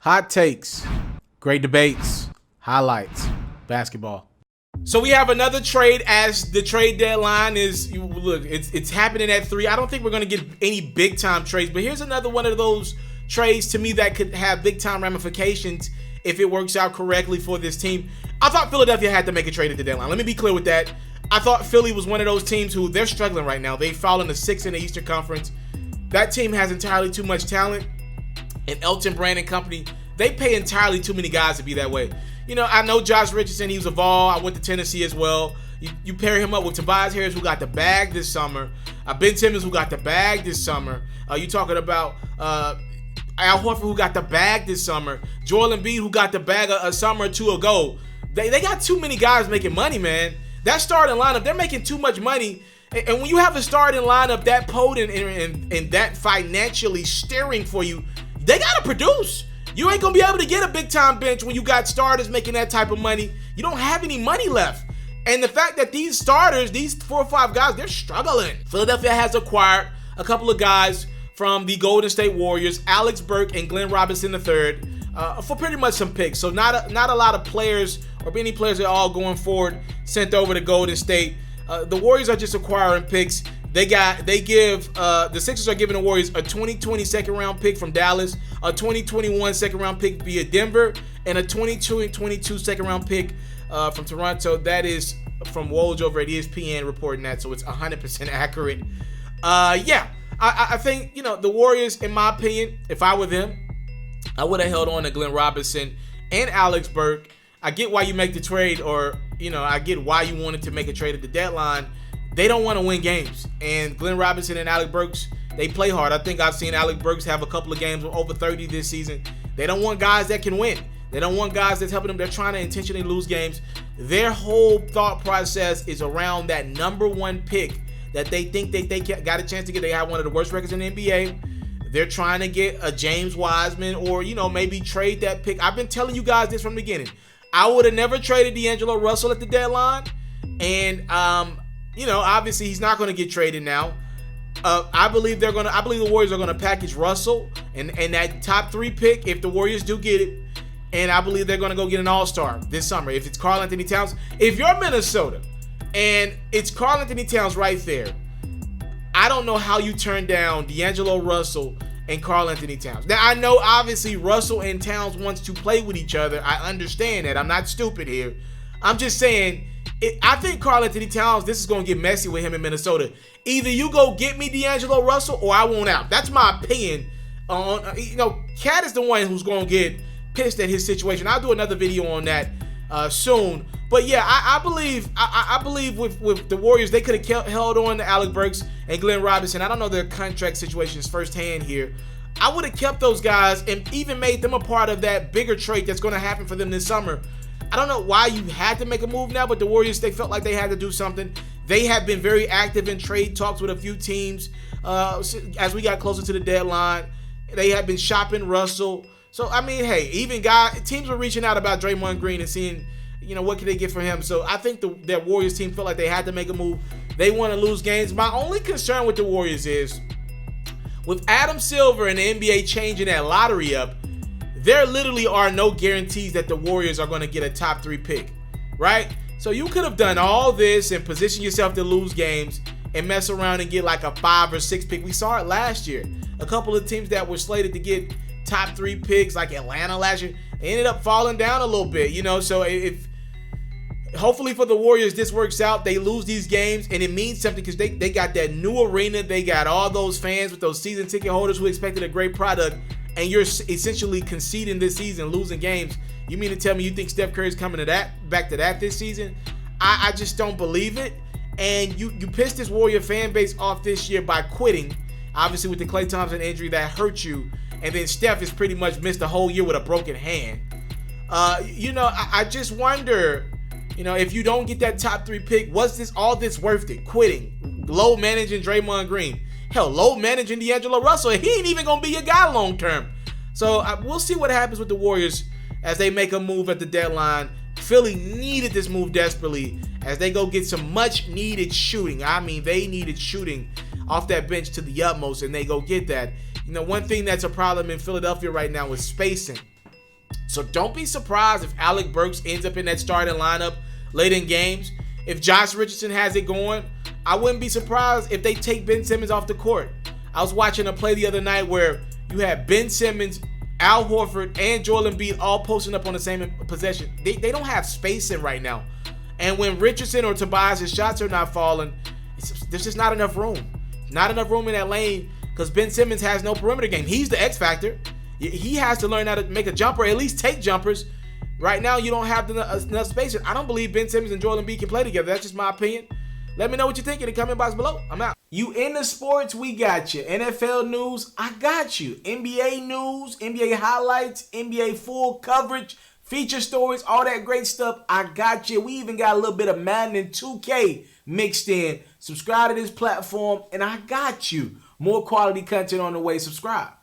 Hot takes, great debates, highlights, basketball. So we have another trade as the trade deadline is, look, it's happening at 3. I don't think we're going to get any big time trades, but here's another one of those trades to me that could have big time ramifications if it works out correctly for this team. I thought Philadelphia had to make a trade at the deadline. Let me be clear with that. I thought Philly was one of those teams who they're struggling right now. They've fallen to 6th in the Eastern Conference. That team has entirely too much talent. And Elton Brand and company, they pay entirely too many guys to be that way. You know, I know Josh Richardson, he was a Vol. I went to Tennessee as well. You pair him up with Tobias Harris, who got the bag this summer. Ben Simmons, who got the bag this summer. You talking about Al Horford, who got the bag this summer. Joel Embiid, who got the bag a summer or two ago. They got too many guys making money, man. That starting lineup, they're making too much money. And when you have a starting lineup that potent and that financially steering for you, they got to produce. You ain't going to be able to get a big-time bench when you got starters making that type of money. You don't have any money left. And the fact that these starters, these 4 or 5 guys, they're struggling. Philadelphia has acquired a couple of guys from the Golden State Warriors, Alec Burks and Glenn Robinson III, for pretty much some picks. So not a lot of players or any players that are all going forward sent over to Golden State. The Warriors are just acquiring picks. The Sixers are giving the Warriors a 2020 second round pick from Dallas, a 2021 second round pick via Denver, and a 22 second round pick from Toronto. That is from Woj over at ESPN reporting that, so it's 100% accurate. I think, the Warriors, in my opinion, if I were them, I would have held on to Glenn Robinson and Alex Burks. I get why you make the trade, or, I get why you wanted to make a trade at the deadline. They don't want to win games. And Glenn Robinson and Alec Burks, they play hard. I think I've seen Alec Burks have a couple of games with over 30 this season. They don't want guys that can win. They don't want guys that's helping them. They're trying to intentionally lose games. Their whole thought process is around that number 1 pick that they think they got a chance to get. They have one of the worst records in the NBA. They're trying to get a James Wiseman or, maybe trade that pick. I've been telling you guys this from the beginning. I would have never traded D'Angelo Russell at the deadline. And, obviously he's not going to get traded now. I believe the Warriors are going to package Russell and that top 3 pick if the Warriors do get it. And I believe they're going to go get an all-star this summer. If it's Karl-Anthony Towns, if you're Minnesota and it's Karl-Anthony Towns right there, I don't know how you turn down D'Angelo Russell and Karl-Anthony Towns. Now, I know obviously Russell and Towns wants to play with each other. I understand that. I'm not stupid here. I'm just saying, I think Karl-Anthony Towns, this is going to get messy with him in Minnesota. Either you go get me D'Angelo Russell or I want out. That's my opinion. Cat is the one who's going to get pissed at his situation. I'll do another video on that soon. But yeah, I believe with the Warriors, they could have held on to Alec Burks and Glenn Robinson. I don't know their contract situations firsthand here. I would have kept those guys and even made them a part of that bigger trade that's going to happen for them this summer. I don't know why you had to make a move now, but the Warriors, they felt like they had to do something. They have been very active in trade talks with a few teams as we got closer to the deadline. They have been shopping Russell. So, hey, even teams were reaching out about Draymond Green and seeing, what can they get for him. So, I think that Warriors team felt like they had to make a move. They want to lose games. My only concern with the Warriors is, with Adam Silver and the NBA changing that lottery up, there literally are no guarantees that the Warriors are going to get a top 3 pick, right? So you could have done all this and position yourself to lose games and mess around and get like a 5 or 6 pick. We saw it last year. A couple of teams that were slated to get top 3 picks, like Atlanta last year, they ended up falling down a little bit, So if hopefully for the Warriors this works out, they lose these games and it means something because they got that new arena, they got all those fans with those season ticket holders who expected a great product. And you're essentially conceding this season, losing games. You mean to tell me you think Steph Curry's coming back to that this season? I just don't believe it. And you pissed this Warrior fan base off this year by quitting. Obviously with the Klay Thompson injury, that hurt you. And then Steph has pretty much missed the whole year with a broken hand. I just wonder, if you don't get that top 3 pick, was all this worth it? Quitting, low managing Draymond Green. Hell, low managing D'Angelo Russell. He ain't even going to be your guy long term. So we'll see what happens with the Warriors as they make a move at the deadline. Philly needed this move desperately as they go get some much needed shooting. They needed shooting off that bench to the utmost, and they go get that. One thing that's a problem in Philadelphia right now is spacing. So don't be surprised if Alec Burks ends up in that starting lineup late in games. If Josh Richardson has it going, I wouldn't be surprised if they take Ben Simmons off the court. I was watching a play the other night where you had Ben Simmons, Al Horford, and Joel Embiid all posting up on the same possession. They don't have spacing right now. And when Richardson or Tobias' shots are not falling, there's just not enough room. Not enough room in that lane because Ben Simmons has no perimeter game. He's the X factor. He has to learn how to make a jumper, at least take jumpers. Right now, you don't have enough space. I don't believe Ben Simmons and Joel Embiid can play together. That's just my opinion. Let me know what you think in the comment box below. I'm out. You into sports, we got you. NFL news, I got you. NBA news, NBA highlights, NBA full coverage, feature stories, all that great stuff, I got you. We even got a little bit of Madden and 2K mixed in. Subscribe to this platform, and I got you. More quality content on the way. Subscribe.